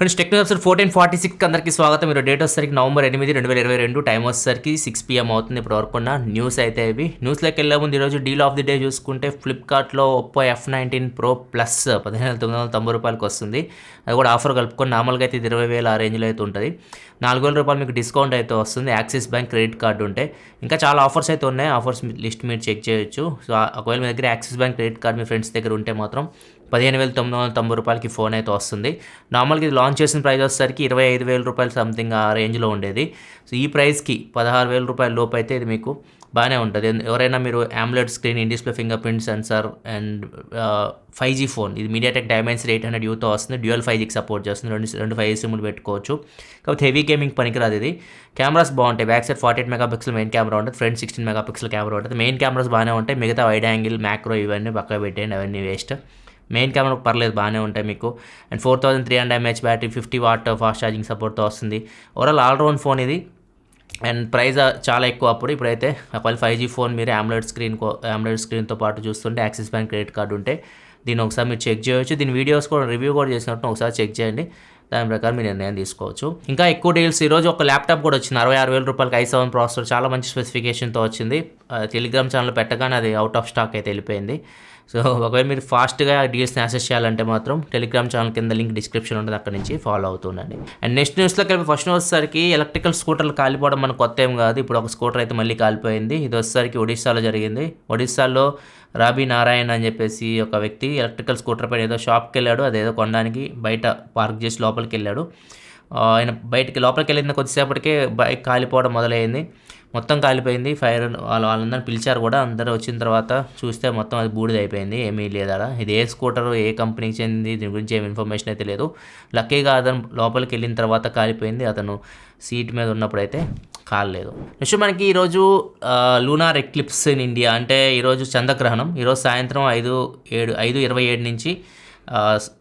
Friends Technos episode 1446 అందరికీ స్వాగతం. మీరు డేట్ వచ్చేసరికి నవంబర్ 8, 2022, టైం వచ్చేసరికి 6 PM అవుతుంది. ఇప్పుడు వరకు ఉన్న న్యూస్ అయితే ఇవి. న్యూస్లోకి వెళ్ళే ముందు ఈరోజు డీల్ ఆఫ్ ది డే చూసుకుంటే ఫ్లిప్కార్ట్లో ఒప్పో F19 Pro Plus 15,990 రూపాయలకి వస్తుంది. అది కూడా ఆఫర్ కలుపుకొని నార్మల్గా అయితే 20,000 ఆ రేంజ్లో అయితే ఉంటుంది. 4,000 రూపాయలు మీకు డిస్కౌంట్ అయితే వస్తుంది యాక్సిస్ బ్యాంక్ క్రెడిట్ కార్డు ఉంటే. ఇంకా చాలా ఆఫర్స్ అయితే ఉన్నాయి. ఆఫర్స్ లిస్ట్ మీరు చెక్ చేయొచ్చు. సో ఒకవేళ మీ దగ్గర యాక్సిస్ బ్యాంక్ క్రెడిట్ కార్డు మీ ఫ్రెండ్స్ దగ్గర ఉంటే మాత్రం 15,990 రూపాయలకి ఫోన్ అయితే వస్తుంది. నార్మల్గా ఇది లాంచ్ చేసిన ప్రైస్ వచ్చేసరికి 25,000 రూపాయలు సంథింగ్ ఆ రేంజ్లో ఉండేది. సో ఈ ప్రైస్కి 16,000 రూపాయల లోపు అయితే ఇది మీకు బాగానే ఉంటుంది. ఎవరైనా మీరు AMOLED screen, in display finger print censor and 5G phone, ఇది MediaTek Dimensity 800Uతో వస్తుంది. డ్యూయల్ 5Gకి సపోర్ట్ చేస్తుంది. రెండు 5G సిమ్లు పెట్టుకోవచ్చు. కాబట్టి హెవీ గేమింగ్ పనికిరాదు ఇది. కెమెరాస్ బాగుంటాయి. Back side 48 megapixel main camera ఉంటుంది. ఫ్రంట్ 16 మెగాపిక్సెల్ కెమెరా ఉంటుంది. మెయిన్ కెమెరాస్ బాగానే ఉంటాయి. మిగతా వైడ్ యాంగిల్, మ్యాక్రో ఇవన్నీ పక్కన పెట్టేయండి, అవన్నీ వేస్ట్. మెయిన్ కెమెరా పర్లేదు, బాగానే ఉంటాయి మీకు. And 4300 mAh battery, 50 watt fast charging సపోర్ట్తో వస్తుంది. ఓవరాల్ ఆల్రౌండ్ ఫోన్ ఇది. అండ్ ప్రైస్ చాలా ఎక్కువ అప్పుడు. ఇప్పుడైతే ఒకవేళ 5G ఫోన్ మీరు AMOLED స్క్రీన్తో పాటు చూస్తుంటే యాక్సిస్ బ్యాంక్ క్రెడిట్ కార్డు ఉంటే దీన్ని ఒకసారి మీరు చెక్ చేయవచ్చు. దీని వీడియోస్ కూడా రివ్యూ కూడా చేసినట్టు ఒకసారి చెక్ చేయండి. దాని ప్రకారం మీరు నిర్ణయం తీసుకోవచ్చు. ఇంకా ఎక్కువ డీల్స్ ఈరోజు ఒక ల్యాప్టాప్ కూడా వచ్చింది. 66,000 రూపాయలకి i7 ప్రాసెసర్, చాలా మంచి స్పెసిఫికేషన్తో వచ్చింది. టెలిగ్రామ్ ఛానల్ పెట్టగానే అది అవుట్ ఆఫ్ స్టాక్ అయితే వెళ్ళిపోయింది. సో ఒకవేళ మీరు ఫాస్ట్గా డీల్స్ని యాక్సెస్ చేయాలంటే మాత్రం టెలిగ్రామ్ ఛానల్ కింద లింక్ డిస్క్రిప్షన్ ఉంటుంది, అక్కడ నుంచి ఫాలో అవుతుండండి. అండ్ నెక్స్ట్ న్యూస్లోకి వెళ్ళి ఫస్ట్ వచ్చేసరికి ఎలక్ట్రికల్ స్కూటర్లు కాలిపోవడం మనకు కొత్త ఏం కాదు. ఇప్పుడు ఒక స్కూటర్ అయితే మళ్ళీ కాలిపోయింది. ఇది వచ్చేసరికి ఒడిశాలో జరిగింది. ఒడిశాలో రాబీ నారాయణ్ అని చెప్పేసి ఒక వ్యక్తి ఎలక్ట్రికల్ స్కూటర్ పైన ఏదో షాప్కి వెళ్ళాడు. అదేదో కొనడానికి బయట పార్క్ చేసి లోపలికి వెళ్ళాడు. ఆయన లోపలికి వెళ్ళిన కొద్దిసేపటికే బైక్ కాలిపోవడం మొదలైంది. మొత్తం కాలిపోయింది. ఫైర్ వాళ్ళందరినీ పిలిచారు కూడా. అందరూ వచ్చిన తర్వాత చూస్తే మొత్తం అది బూడిద అయిపోయింది. ఏమీ లేదా. ఇది ఏ స్కూటర్, ఏ కంపెనీకి చెందింది, దీని గురించి ఏమి ఇన్ఫర్మేషన్ అయితే లేదు. లక్కీగా అతను లోపలికి వెళ్ళిన తర్వాత కాలిపోయింది. అతను సీట్ మీద ఉన్నప్పుడు అయితే కాలేదు. నెక్స్ట్ మనకి ఈరోజు లూనార్ ఎక్లిప్స్ ఇన్ ఇండియా, అంటే ఈరోజు చంద్రగ్రహణం. ఈరోజు సాయంత్రం 5:27 నుంచి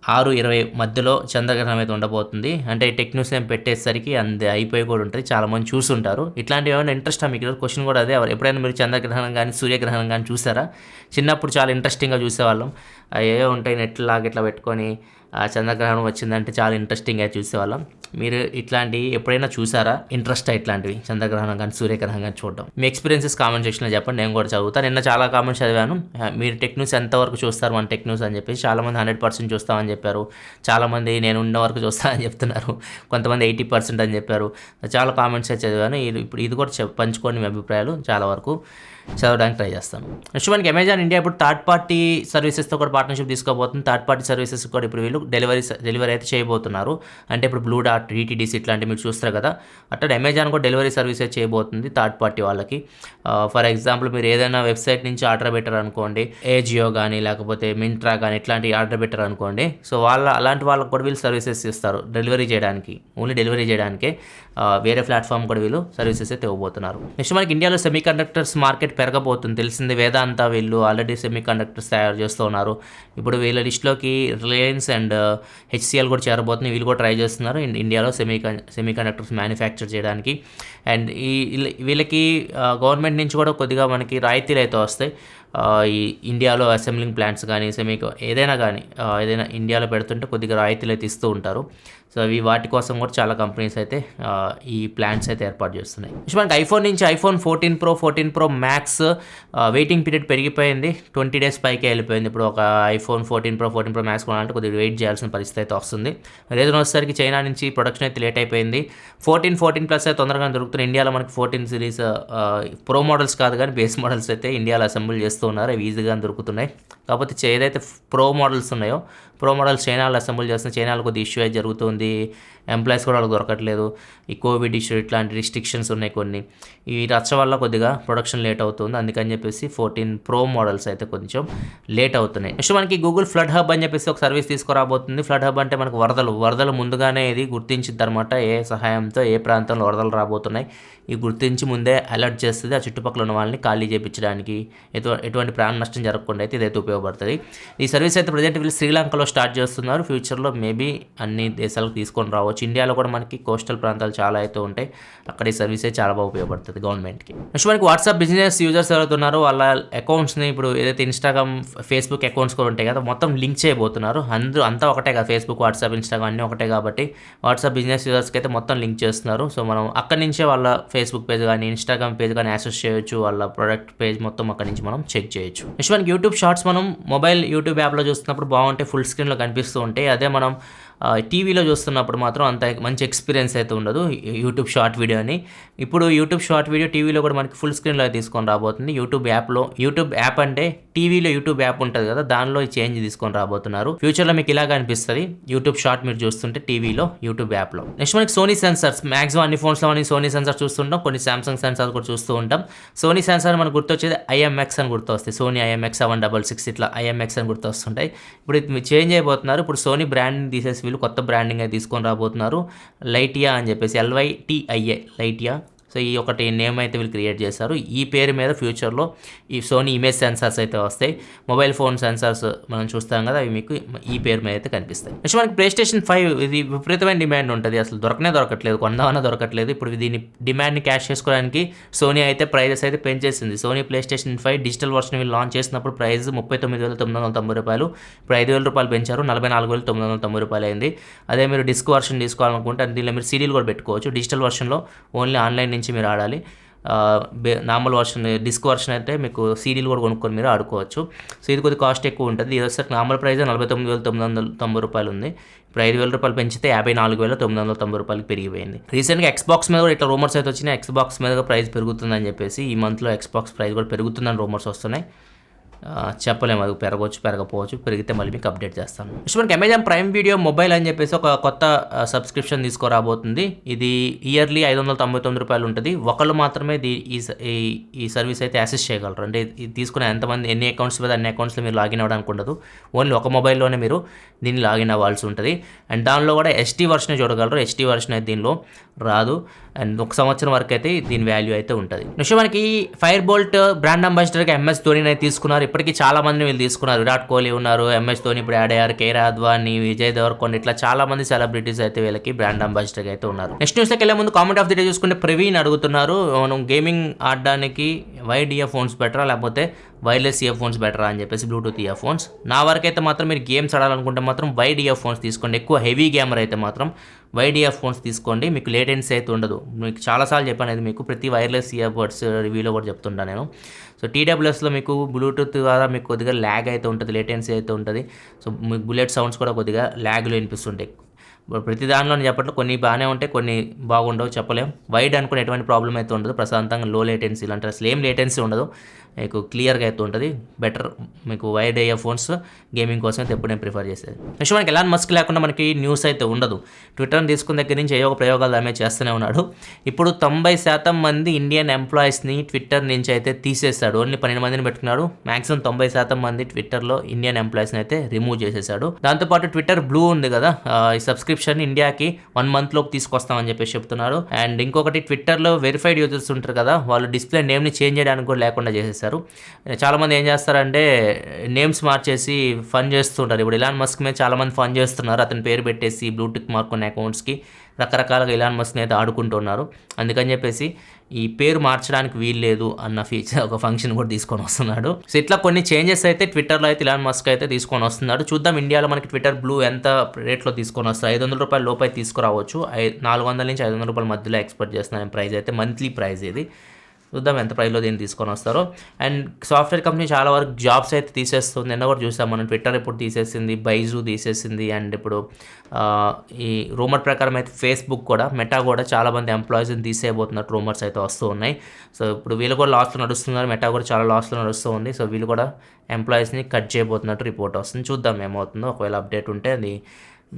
6:20 మధ్యలో చంద్రగ్రహణం అయితే ఉండబోతుంది. అంటే టెక్న్యూస్ ఏం పెట్టేసరికి అయిపోయి కూడా ఉంటుంది. చాలామంది చూసుంటారు. ఇట్లాంటివి ఏమైనా ఇంట్రెస్ట్ మీకు ఈరోజు క్వశ్చన్ కూడా అదే. ఎప్పుడైనా మీరు చంద్రగ్రహణం కానీ సూర్యగ్రహణం కానీ చూసారా? చిన్నప్పుడు చాలా ఇంట్రెస్టింగ్గా చూసేవాళ్ళం. ఏవో ఉంటాయి నెట్లాగా ఇట్లా పెట్టుకొని చంద్రగ్రహణం వచ్చిందంటే చాలా ఇంట్రెస్టింగ్గా చూసేవాళ్ళం. మీరు ఇట్లాంటివి ఎప్పుడైనా చూసారా? ఇంట్రెస్ట్ ఇట్లాంటివి చంద్రగ్రహణం కానీ సూర్యగ్రహణం కానీ చూడడం. మీ ఎక్స్పీరియన్సెస్ కామెంట్ సెక్షన్లో చెప్పండి, నేను కూడా చదువుతాను. నిన్న చాలా కామెంట్స్ చదివాను. మీరు టెక్న్యూస్ ఎంతవరకు చూస్తారు మన టెక్న్యూస్ అని చెప్పేసి. చాలామంది 100% చూస్తామని చెప్పారు. చాలామంది నేను ఉన్న వరకు చూస్తానని చెప్తున్నారు. కొంతమంది 80% అని చెప్పారు. చాలా కామెంట్స్ చదివాను. ఇప్పుడు ఇది కూడా పంచుకోండి మీ అభిప్రాయాలు. చాలా వరకు చదవడానికి ట్రై చేస్తాను. నెక్స్ట్ మనకి అమెజాన్ ఇండియా ఇప్పుడు థర్డ్ పార్టీ సర్వీసెస్తో కూడా పార్ట్నర్షిప్ తీసుకోబోతుంది. థర్డ్ పార్టీ సర్వీసెస్ కూడా ఇప్పుడు వీళ్ళు డెలివరీ అయితే చేయబోతున్నారు. అంటే ఇప్పుడు బ్లూ డార్ట్, DTDC ఇట్లాంటివి మీరు చూస్తారు కదా, అట్లా అమెజాన్ కూడా డెలివరీ సర్వీసెస్ చేయబోతుంది థర్డ్ పార్టీ వాళ్ళకి. ఫర్ ఎగ్జాంపుల్ మీరు ఏదైనా వెబ్సైట్ నుంచి ఆర్డర్ పెట్టారు అనుకోండి, ఏజియో కానీ లేకపోతే మింట్రా కానీ ఇట్లాంటి ఆర్డర్ పెట్టారు అనుకోండి. సో అలాంటి వాళ్ళకి కూడా వీళ్ళు సర్వీసెస్ ఇస్తారు డెలివరీ చేయడానికి. ఓన్లీ డెలివరీ చేయడానికే వేరే ప్లాట్ఫామ్ కూడా వీళ్ళు సర్వీసెస్ అయితే ఇవ్వబోతున్నారు. నెక్స్ట్ మనకి ఇండియాలో సెమీ కండక్టర్స్ మార్కెట్ పెరగబోతుంది. తెలిసింది, వేదాంత వీళ్ళు ఆల్రెడీ సెమీ కండక్టర్స్ తయారు చేస్తూ ఉన్నారు. ఇప్పుడు వీళ్ళ లిస్టులోకి రిలయన్స్ అండ్ HCL కూడా చేరబోతుంది. వీళ్ళు కూడా ట్రై చేస్తున్నారు ఇండియాలో సెమీ కండక్టర్స్ మ్యానుఫ్యాక్చర్ చేయడానికి. అండ్ వీళ్ళకి గవర్నమెంట్ నుంచి కూడా కొద్దిగా మనకి రాయితీలు అయితే వస్తాయి. ఈ ఇండియాలో అసెంబ్లింగ్ ప్లాంట్స్ కానీ ఏదైనా ఇండియాలో పెడుతుంటే కొద్దిగా రాయితీలు అయితే ఇస్తూ ఉంటారు. సో వాటి కోసం కూడా చాలా కంపెనీస్ అయితే ఈ ప్లాంట్స్ అయితే ఏర్పాటు చేస్తున్నాయి. మనకి ఐఫోన్ నుంచి iPhone 14 Pro Max waiting period పెరిగిపోయింది. 20 days పైకి వెళ్ళిపోయింది. ఇప్పుడు ఒక iPhone 14 Pro Max కొనాలంటే కొద్దిగా వెయిట్ చేయాల్సిన పరిస్థితి అయితే వస్తుంది. రీజన్ వచ్చేసరికి చైనా నుంచి ప్రొడక్షన్ అయితే లేట్ అయిపోయింది. 14 Plus అయితే తొందరగా దొరుకుతుంది. ఇండియాలో మనకి 14 సిరీస్ ప్రో మోడల్స్ కాదు కానీ బేస్ మోడల్స్ అయితే ఇండియాలో అసెంబుల్ చేస్తూ ఉన్నారు. అవి ఈజీగా దొరుకుతున్నాయి. కాకపోతే ఏదైతే ప్రో మోడల్స్ ఉన్నాయో, ప్రో మోడల్స్ చైనాలో అసెంబుల్ చేస్తున్న చైనాలో కొద్ది ఇష్యూ అయితే జరుగుతుంది. ఎంప్లాయీస్ కూడా వాళ్ళకి దొరకట్లేదు. ఈ కోవిడ్ ఇష్యూ ఇట్లాంటి రిస్ట్రిక్షన్స్ ఉన్నాయి కొన్ని. ఈ రచ్చ వల్ల కొద్దిగా ప్రొడక్షన్ లేట్ అవుతుంది. అందుకని చెప్పేసి 14 Pro మోడల్స్ అయితే కొంచెం లేట్ అవుతున్నాయి. నెక్స్ట్ మనకి గూగుల్ ఫ్లడ్ హబ్ అని చెప్పేసి ఒక సర్వీస్ తీసుకురాబోతుంది. ఫ్లడ్ హబ్ అంటే మనకు వరదలు ముందుగానే ఇది గుర్తించింది అనమాట. ఏ సహాయంతో ఏ ప్రాంతంలో వరదలు రాబోతున్నాయి ఈ గుర్తించి ముందే అలర్ట్ చేస్తుంది. ఆ చుట్టుపక్కల ఉన్న వాళ్ళని ఖాళీ చేయించడానికి, ఎటువంటి ప్రాణ నష్టం జరగకుండా అయితే ఇదైతే ఉపయోగపడుతుంది. ఈ సర్వీస్ అయితే ప్రజెంట్ వీళ్ళు శ్రీలంకలో స్టార్ట్ చేస్తున్నారు. ఫ్యూచర్లో మేబీ అన్ని దేశాలకు తీసుకొని రావచ్చు. ఇండియాలో కూడా మనకి కోస్టల్ ప్రాంతాలు చాలా అయితే ఉంటాయి, అక్కడ ఈ సర్వీసే చాలా బాగా ఉపయోగపడుతుంది గవర్నమెంట్కి. నెక్స్ట్ మనకి వాట్సాప్ బిజినెస్ యూజర్స్ ఎవరైతే ఉన్నారో వాళ్ళ అకౌంట్స్ని ఇప్పుడు ఏదైతే ఇన్స్టాగ్రామ్ ఫేస్బుక్ అకౌంట్స్ కూడా ఉంటాయి కదా, మొత్తం లింక్ చేయబోతున్నారు. అంతా ఒకటే కదా, ఫేస్బుక్ వాట్సాప్ ఇన్స్టాగ్రామ్ అన్నీ ఒకటే కాబట్టి వాట్సాప్ బిజినెస్ యూజర్స్కి అయితే మొత్తం లింక్ చేస్తున్నారు. సో మనం అక్కడి నుంచే వాళ్ళ ఫేస్బుక్ పేజ్ కానీ ఇన్స్టాగ్రామ్ పేజ్ కానీ యాక్సెస్ చేయొచ్చు, వాళ్ళ ప్రొడక్ట్ పేజ్ మొత్తం అక్కడి నుంచి మనం చెక్ చేయొచ్చు. నెక్స్ట్ మనకి యూట్యూబ్ షార్ట్స్ మనం మొబైల్ యూట్యూబ్ యాప్లో చూస్తున్నప్పుడు బాగుంటే ఫుల్ స్క్రీన్లో కనిపిస్తూ ఉంటాయి. అదే మనం టీవీలో చూస్తున్నప్పుడు మాత్రం అంత మంచి ఎక్స్పీరియన్స్ అయితే ఉండదు యూట్యూబ్ షార్ట్ వీడియోని. ఇప్పుడు యూట్యూబ్ షార్ట్ వీడియో టీవీలో కూడా మనకి ఫుల్ స్క్రీన్లో తీసుకొని రాబోతుంది. యూట్యూబ్ యాప్ అంటే టీవీలో యూట్యూబ్ యాప్ ఉంటుంది కదా, దానిలో ఈ చేంజ్ తీసుకొని రాబోతున్నారు. ఫ్యూచర్లో మీకు ఇలాగ అనిపిస్తుంది యూట్యూబ్ షార్ట్ మీరు చూస్తుంటే టీవీలో యూట్యూబ్ యాప్లో. నెక్స్ట్ మనకి సోనీ సెన్సర్స్, మాక్సిమం అన్ని ఫోన్స్లో మనం సోనీ సెన్సర్ చూస్తుంటాం, కొన్ని సామ్సంగ్ సెన్సార్ కూడా చూస్తూ ఉంటాం. సోనీ సెన్సార్ మనకు గుర్తొచ్చేది IMX అని గుర్తొస్తాయి. సోనీ IMX 766 ఇట్లా IMX అని గుర్తొస్తుంటాయి. ఇప్పుడు ఇది చేంజ్ అయిపోతున్నారు. ఇప్పుడు సోనీ బ్రాండ్ని తీసేసి వీళ్ళు కొత్త బ్రాండింగ్ అయితే తీసుకొని రాబోతున్నారు. LYTIA అని చెప్పేసి LYTIA. సో ఈ ఒకటి నేమ్ అయితే వీళ్ళు క్రియేట్ చేశారు. ఈ పేరు మీద ఫ్యూచర్లో ఈ సోనీ ఇమేజ్ సెన్సార్స్ అయితే వస్తాయి. మొబైల్ ఫోన్ సెన్సార్స్ మనం చూస్తాం కదా, అవి మీకు ఈ పేరు మీద అయితే కనిపిస్తాయి. నెక్స్ట్ మనకి PlayStation 5 ఇది విపరీతమైన డిమాండ్ ఉంటుంది, అసలు దొరకట్లేదు, కొందామన్నా దొరకట్లేదు. ఇప్పుడు దీని డిమాండ్ని క్యాష్ చేసుకోవడానికి సోనీ అయితే ప్రైజెస్ అయితే పెంచేసింది. సోనీ PlayStation 5 డిజిటల్ వర్షన్ వీళ్ళు లాంచ్ చేసినప్పుడు ప్రైస్ $39,990, ఇప్పుడు $5,000 పెంచారు, $44,990 అయింది. అదే మీరు డిస్క్ వర్షన్ తీసుకోవాలనుకుంటే దీనిలో మీరు సీడీలు కూడా పెట్టుకోవచ్చు. డిజిటల్ వర్షన్లో ఓన్లీ ఆన్లైన్ నుంచి మీరు ఆడాలి. నార్మల్ వర్షన్ డిస్క్ వర్షన్ అయితే మీకు సీడీలు కూడా కొనుక్కొని మీరు ఆడుకోవచ్చు. సో ఇది కొద్దిగా కాస్ట్ ఎక్కువ ఉంటుంది. ఇది వచ్చేసరికి నార్మల్ ప్రైస్ $49,990 ఉంది. ఇప్పుడు $5,000 పెంచితే $59,990 పెరిగిపోయింది. రీసెంట్గా ఎక్స్బాక్స్ మీద కూడా ఇట్లా రూమర్స్ అయితే వచ్చినాయి, ఎక్స్బాక్స్ మీద ప్రైస్ పెరుగుతుందని చెప్పేసి. ఈ మంత్లో ఎక్స్బాక్స్ ప్రైస్ కూడా పెరుగుతుందని రూమర్స్ వస్తున్నాయి. చెప్పలేము, అది పెరగవచ్చు పెరగకపోవచ్చు, పెరిగితే మళ్ళీ మీకు అప్డేట్ చేస్తాను. నెక్స్ట్ మనకి అమెజాన్ ప్రైమ్ వీడియో మొబైల్ అని చెప్పేసి ఒక కొత్త సబ్స్క్రిప్షన్ తీసుకురాబోతుంది. ఇది ఇయర్లీ $599 ఉంటుంది. ఒకళ్ళు మాత్రమే ఈ సర్వీస్ అయితే యాక్సెస్ చేయగలరు. అంటే ఇది తీసుకునే ఎంతమంది ఎన్ని అకౌంట్స్ మీద అన్ని అకౌంట్స్లో మీరు లాగిన్ అవ్వడానికి ఉండదు. ఓన్లీ ఒక మొబైల్లోనే మీరు దీన్ని లాగిన్ అవ్వాల్సి ఉంటుంది. అండ్ దానిలో కూడా HD వర్షన్ చూడగలరు. HD వర్షన్ అయితే దీనిలో రాదు. అండ్ 1 సంవత్సరం వరకు అయితే దీని వాల్యూ అయితే ఉంటుంది. నెక్స్ట్ మనకి ఫైర్ బోల్ట్ బ్రాండ్ అంబాసిడర్గా MS ధోనిని అయితే తీసుకున్నారు. ఇప్పటికీ చాలా మంది వీళ్ళు తీసుకున్నారు. విరాట్ కోహ్లీ ఉన్నారు, MS ధోని ఇప్పుడు యాడ్ అయ్యారు, కేర్ అద్వానీ, విజయ్ దేవరకొండ, ఇట్లా చాలా మంది సెలబ్రిటీస్ అయితే వీళ్ళకి బ్రాండ్ అంబాసిడర్గా అయితే ఉన్నారు. నెక్స్ట్ న్యూస్లోకి వెళ్ళే ముందు కామెంట్ ఆఫ్ ది డే చూసుకుంటే ప్రవీణ్ అడుగుతున్నారు, మనం గేమింగ్ ఆడడానికి వైడ్ ఇయర్ ఫోన్స్ బెటరా లేకపోతే వైర్లెస్ ఇయర్ ఫోన్స్ బెటరా అని చెప్పేసి, బ్లూటూత్ ఇయర్ ఫోన్స్. నా వరకైతే మాత్రం మీరు గేమ్స్ ఆడాలనుకుంటే మాత్రం వైడ్ ఇయర్ ఫోన్స్ తీసుకోండి. ఎక్కువ హెవీ గేమర్ అయితే మాత్రం వైడ్ ఇయర్ ఫోన్స్ తీసుకోండి, మీకు లేటెన్సీ అయితే ఉండదు. మీకు చాలాసార్లు చెప్పాను, అది మీకు ప్రతి వైర్లెస్ ఇయర్ బడ్స్ రివ్యూలో కూడా చెప్తుంటాను నేను. సో TWSలో మీకు బ్లూటూత్ ద్వారా మీకు కొద్దిగా ల్యాగ్ అయితే ఉంటుంది, లేటెన్సీ అయితే ఉంటుంది. సో మీకు బుల్లెట్ సౌండ్స్ కూడా కొద్దిగా ల్యాగ్లో వినిపిస్తుంటాయి. ప్రతి దానిలో చెప్పట్లో కొన్ని బాగానే ఉంటాయి, కొన్ని బాగుండవు, చెప్పలేం. వైడ్ అనుకుని ఎటువంటి ప్రాబ్లం అయితే ఉండదు, ప్రశాంతంగా లో లేటెన్సీ అంటే అసలు ఏం లేటెన్సీ ఉండదు, మీకు క్లియర్గా అయితే ఉంటుంది. బెటర్ మీకు వైడ్ ఇయర్ ఫోన్స్ గేమింగ్ కోసం అయితే ఎప్పుడు నేను ప్రిఫర్ చేసేది. నెక్స్ట్ మనకి ఎలాన్ మస్క్ లేకుండా మనకి న్యూస్ అయితే ఉండదు. ట్విట్టర్ని తీసుకున్న దగ్గర నుంచి ఏవో ప్రయోగాలు ఆమె చేస్తూనే ఉన్నాడు. ఇప్పుడు 90% మంది ఇండియన్ ఎంప్లాయీస్ని ట్విట్టర్ నుంచి అయితే తీసేశాడు. ఓన్లీ 12 మందిని పెట్టుకున్నాడు. మాక్సిమం 90% మంది ట్విట్టర్లో ఇండియన్ ఎంప్లాయీస్ని అయితే రిమూవ్ చేసేసాడు. దాంతోపాటు ట్విట్టర్ బ్లూ ఉంది కదా, ఈ సబ్స్క్రిప్షన్ ఇండియాకి 1 month లోకి తీసుకొస్తామని చెప్పేసి చెప్తున్నారు. అండ్ ఇంకొకటి ట్విట్టర్లో వెరిఫైడ్ యూజర్స్ ఉంటారు కదా, వాళ్ళు డిస్ప్లే నేమ్ని చేంజ్ చేయడానికి కూడా లేకుండా చేసేసారు. చాలామంది ఏం చేస్తారంటే నేమ్స్ మార్చేసి ఫన్ చేస్తుంటారు. ఇప్పుడు ఇలాన్ మస్క్ మీద చాలామంది ఫన్ చేస్తున్నారు, అతని పేరు పెట్టేసి బ్లూటిక్ మార్క్ ఉన్న అకౌంట్స్కి రకరకాలుగా ఇలాన్ మస్క్ని అయితే ఆడుకుంటున్నారు. అందుకని చెప్పేసి ఈ పేరు మార్చడానికి వీలు లేదు అన్న ఫీచర్ ఒక ఫంక్షన్ కూడా తీసుకొని వస్తున్నాడు. సో ఇట్లా కొన్ని చేంజెస్ అయితే ట్విట్టర్లో అయితే ఇలాన్ మస్క్ అయితే తీసుకొని వస్తున్నాడు. చూద్దాం ఇండియాలో మనకి ట్విట్టర్ బ్లూ ఎంత రేట్లో తీసుకొని వస్తారు. $500 లోపు అయితే తీసుకురావచ్చు. $400 నుంచి $500 మధ్యలో ఎక్స్పెక్ట్ చేస్తున్నాను ప్రైస్ అయితే, మంత్లీ ప్రైస్ ఇది. చూద్దాం ఎంత ప్రైస్లో దీన్ని తీసుకొని వస్తారో. అండ్ సాఫ్ట్వేర్ కంపెనీ చాలా వరకు జాబ్స్ అయితే తీసేస్తుంది. నిన్న కూడా చూసాం మనం, ట్విట్టర్ ఇప్పుడు తీసేసింది, బైజు తీసేసింది. అండ్ ఇప్పుడు ఈ రూమర్ ప్రకారం అయితే ఫేస్బుక్ కూడా, మెటా కూడా చాలామంది ఎంప్లాయీస్ని తీసేయబోతున్నట్టు రూమర్స్ అయితే వస్తూ ఉన్నాయి. సో ఇప్పుడు వీళ్ళు కూడా లాస్లో నడుస్తున్నారు, మెటా కూడా చాలా లాస్లో నడుస్తూ ఉంది. సో వీళ్ళు కూడా ఎంప్లాయీస్ని కట్ చేయబోతున్నట్టు రిపోర్ట్ వస్తుంది. చూద్దాం ఏమవుతుందో. ఒకవేళ అప్డేట్ ఉంటే అది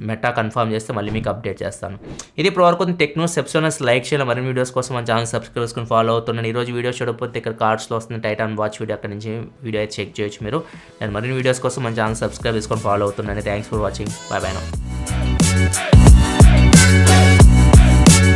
మెటా కన్ఫర్మ్ చేస్తే మళ్ళీ మీకు అప్డేట్ చేస్తాను. ఇది ఇప్పుడు వరకు టెక్న్యూస్ సబ్స్క్రైబర్స్ లైక్ చేయాలి. మరిన్ని వీడియోస్ కోసం మన ఛానల్ సబ్స్క్రైబ్ చేసుకుని ఫాలో అవుతున్నాను. ఈరోజు వీడియో చూడకపోతే ఇక్కడ కార్డ్స్లో వస్తుంది టైటాన్ వాచ్ వీడియో, అక్కడ నుంచి వీడియో అయితే చెక్ చేయొచ్చు మీరు. నేను మరిన్ని వీడియోస్ కోసం మన ఛానల్ సబ్స్క్రైబ్ చేసుకొని ఫాలో అవుతున్నాను. Thanks for watching. By by now.